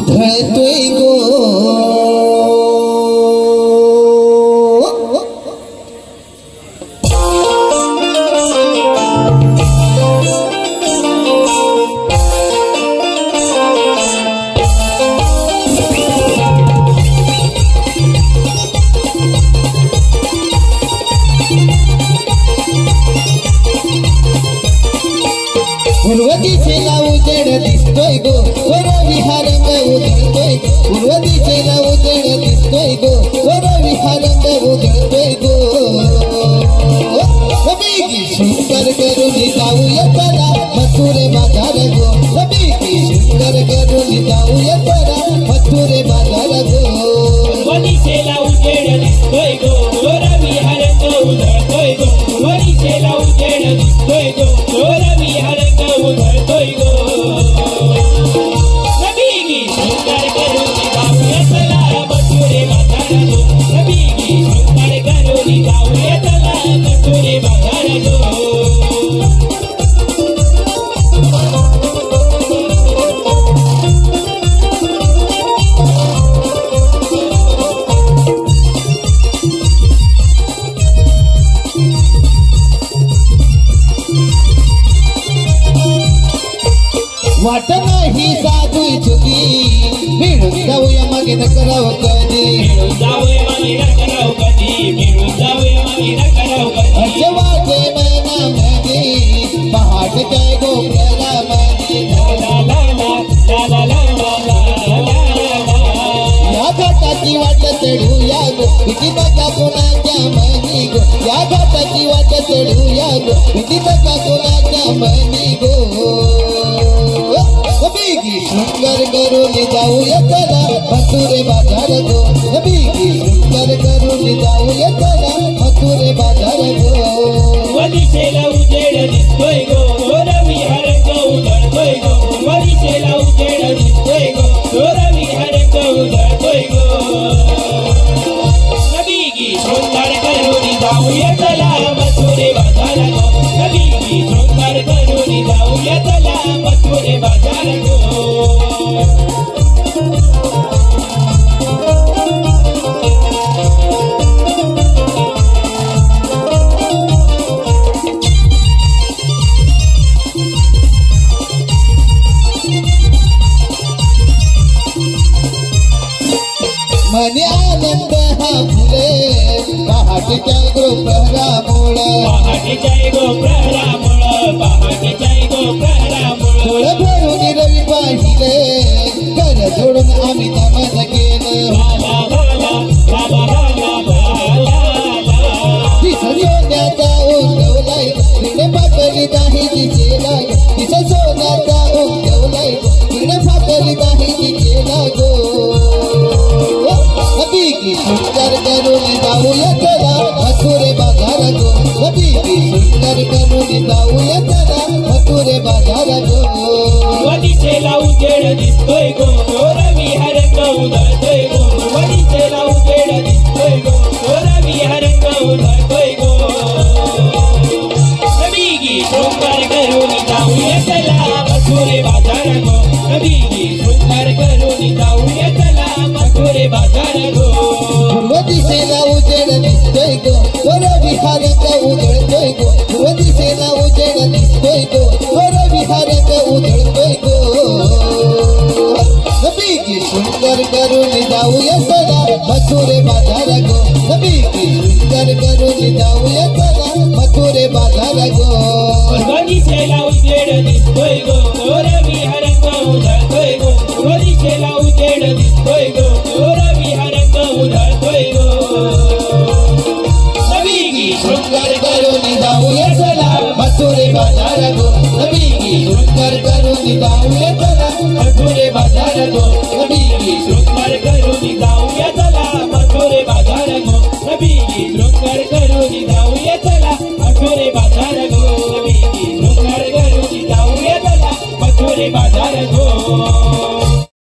उधळतोय गो पूर्व दिशेला उजेड दिसतोय गो रवी हा रंग उधळतोय पूर्व दिशेला उजेड दिसतोय गो रवी हा रंग उधळतोय गो रवी सुंदर करून जाऊया चला मथुरे बाजार गो रवी सुंदर करून जाऊया चला मथुरे बाजार गो पूर्व दिशेला उजेड दिसतोय गो रवी हा रंग उधळतोय गो पूर्व दिशेला उजेड दिसतोय गो रवी हा रंग उधळतोय गो रवी सुंदर करून जाऊया चला मथुरे बाजार गो रवी सुंदर करून जाऊया चला मथुरे बाजार गो वाट नाही साधू चुकी मिळून जाऊया मागे न करावं कधी मिळून जाऊया मागे न करावं कधी मिळून जाऊया मागे न करावं कधी असं वाटे मैना मध्ये पहाट काय गोप्याला मध्ये ला ला ला ला ला ला या घाटाची वाट चढूया गो किती बघा कोणाच्या मनी गो या घाटाची वाट चढूया गो किती बघा कोणाच्या मनी गो सुंदर करून जाऊया चला मथुरे बाजार गो सुंदर करून जाऊया चला मथुरे बाजार गो दिशेला उजेड दिसतोय गो रवी हा रंग उधळतोय गो दिशेला उजेड दिसतोय गो रवी हा रंग उधळतोय गो रवी सुंदर करून जाऊया चला मथुरे बाजार गो रवी सुंदर करून जाऊया चला मथुरे बाजार गो मने आनंद हा फुले पहाटेच्या गोप्रहरामुळे पहाटेच्या गोप्रहरामुळे पहाटेच्या गोप्रहरामुळे थोडं भरून रवी पाहिले घर सोडून आम्ही नमन केलं सोन्याचा उंगवलाय तिने फाकली नाही दिसेला तिचा सोन्याचा उंगवलाय तिने फाकली नाही दिसेला गो सुंदर करून जाऊया चला मथुरे बाजार गो सुंदर करून जाऊया चला मथुरे बाजार गो दिशेला उजेड दिसतोय गो रवी हा रंग उधळतोय गो दिशेला उजेड दिसतोय गो रवी हा रंग उधळतोय गो रवी सुंदर करून जाऊया चला मथुरे बाजार गो रवी सुंदर करून जाऊया चला मथुरे बाजार गो पूर्व दिशेला उजेड दिसतोय गो रवी हा रंग उधळतोय गो पूर्व दिशेला उजेड दिसतोय गो रवी हा रंग उधळतोय गो सुंदर करून जाऊया चला मथुरे बाजार गो सुंदर करून जाऊया चला मथुरे बाजार गो पूर्व दिशेला उजेड दिसतोय गो रवी हा रंग उधळतोय गो पूर्व दिशेला उजेड दिसतोय गो रवी हा रंग उधळतोय गो रवी सुंदर करून जाऊया चला मथुरे बाजार गो सुंदर करून जाऊया चला मथुरे बाजार गो सुंदर